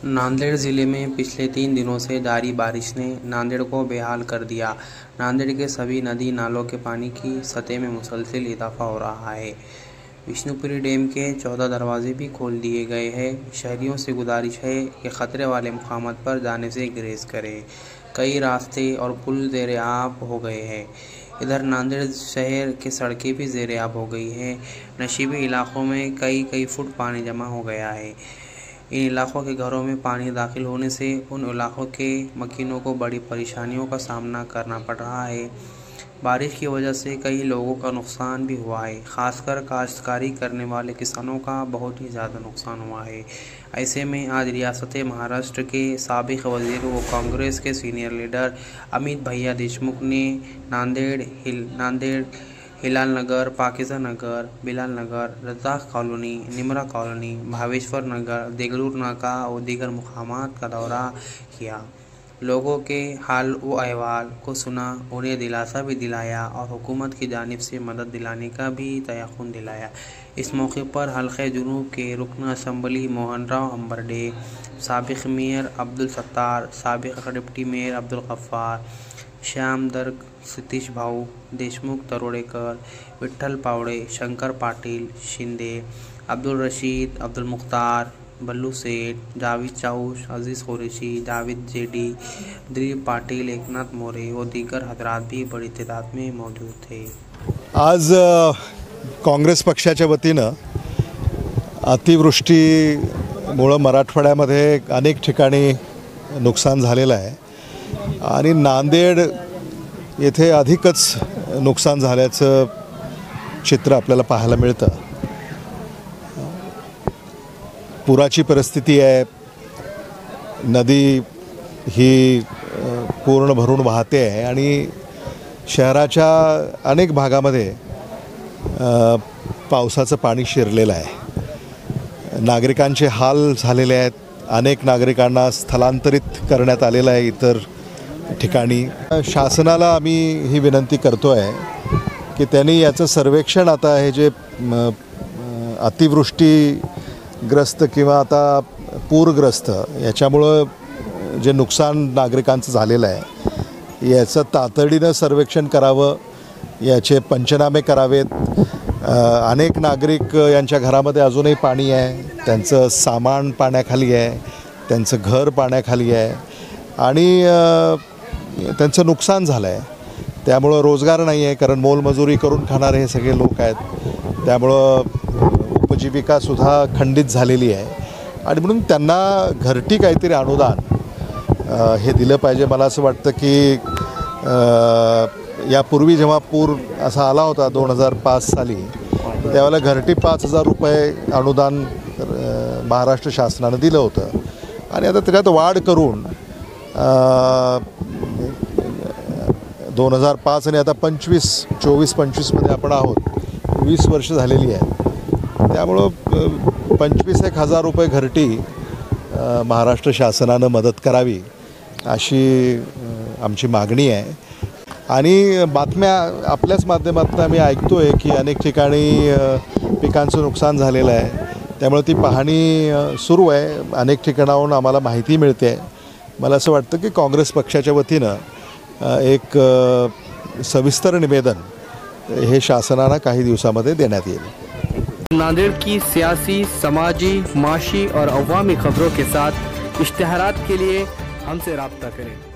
नांदेड़ जिले में पिछले 3 दिनों से जारी बारिश ने नांदेड़ को बेहाल कर दिया। नांदेड़ के सभी नदी नालों के पानी की सतह में मुसलसल इजाफा हो रहा है। विष्णुपुरी डैम के 14 दरवाजे भी खोल दिए गए हैं। शहरियों से गुजारिश है कि खतरे वाले मुकामात पर जाने से गुरेज करें। कई रास्ते और पुल ज़ेर आब हो गए हैं। इधर नांदेड़ शहर की सड़कें भी ज़ेर आब हो गई हैं। नशीबी इलाकों में कई फुट पानी जमा हो गया है। इन इलाकों के घरों में पानी दाखिल होने से उन इलाकों के मकीनों को बड़ी परेशानियों का सामना करना पड़ रहा है। बारिश की वजह से कई लोगों का नुकसान भी हुआ है। खासकर काश्तकारी करने वाले किसानों का बहुत ही ज़्यादा नुकसान हुआ है। ऐसे में आज रियासत महाराष्ट्र के साबिक वज़ीर व कांग्रेस के सीनियर लीडर अमित भैया देशमुख ने नांदेड़ हिलाल नगर, पाकिजा नगर, बिलाल नगर, रज़ाक कॉलोनी, निमरा कॉलोनी, भावेश्वर नगर, देगलूर नाका और दीगर मुकामात का दौरा किया। लोगों के हाल व अहवाल को सुना, उन्हें दिलासा भी दिलाया और हुकूमत की जानिब से मदद दिलाने का भी तयक़ुन दिलाया। इस मौके पर हल्क़े जुनूब के रुकन असम्बली मोहन राव अंबरडे, साबिक़ मेयर अब्दुल सत्तार, साबिक़ deputy mayor Abdul Gaffar, Shyam Darg, Satish Bhau Deshmukh Tarodekar, Vitthal Pawde, Shankar Patil Shinde, Abdul Rashid, Abdul Mukhtar, Ballu Seth, Javed Chaush, Aziz Qureshi, Javed JD, Dilip Patil, Eknath More व दीगर हजरात भी बड़ी तादाद में मौजूद थे। आज काँग्रेस पक्षाच्या वतीनं अतिवृष्टीमुळे मराठवाड्यामध्ये अनेक ठिकाणी नुकसान झालेलं आहे आणि नांदेड येथे अधिकच नुकसान झाल्याचं चित्र आपल्याला पाहायला मिळतं। पुराची परिस्थिती आहे, नदी ही पूर्ण भरून वाहते आहे आणि शहराच्या अनेक भागामध्ये पावसाचं पाणी शिरलेलं आहे। नागरिकांचे हाल झालेले आहेत। अनेक नागरिकांना स्थलांतरित करण्यात आलेलं आहे इतर ठिकाणी। शासनाला आम्ही ही विनंती करतो आहे की त्यांनी याचं सर्वेक्षण आता हे जे अतिवृष्टीग्रस्त किंवा आता पूरग्रस्त याच्यामुळं जे नुकसान नागरिकांचं झालेलं आहे याचं तातडीनं सर्वेक्षण करावं, याचे पंचनामे करावेत। अनेक नागरिक यांच्या घरामध्ये अजूनही पाणी आहे, त्यांचं सामान पाण्याखाली आहे, त्यांचं घर पाण्याखाली आहे आणि त्यांचं नुकसान झालं आहे। त्यामुळं रोजगार नाही आहे, कारण मोलमजुरी करून खाणारे हे सगळे लोक आहेत। त्यामुळं उपजीविकासुद्धा खंडित झालेली आहे आणि म्हणून त्यांना घरटी काहीतरी अनुदान हे दिलं पाहिजे। मला असं वाटतं की यापूर्वी जेव्हा पूर असा आला होता 2005 साली, त्यावेळेला घरटी 5,000 रुपये अनुदान महाराष्ट्र शासनानं दिलं होतं आणि आता त्याच्यात वाढ करून 2005 आणि आता 24-25 मध्ये आपण आहोत, 20 वर्ष झालेली आहेत। त्यामुळं 25,000 रुपये घरटी महाराष्ट्र शासनानं मदत करावी अशी आमची मागणी आहे। आणि बातम्या आपल्याच माध्यमातून आम्ही ऐकतोय की अनेक ठिकाणी पिकांचं नुकसान झालेलं आहे। त्यामुळे ती पाहणी सुरू आहे। अनेक ठिकाणाहून आम्हाला माहिती मिळते आहे। मला असं वाटतं की काँग्रेस पक्षाच्या वतीनं एक सविस्तर निवेदन हे शासनाला काही दिवसामध्ये देण्यात येईल। नांदेड़ की सियासी, समाजी, माशी और अवामी खबरों के साथ इश्तिहारात के लिए हमसे राब्ता करें।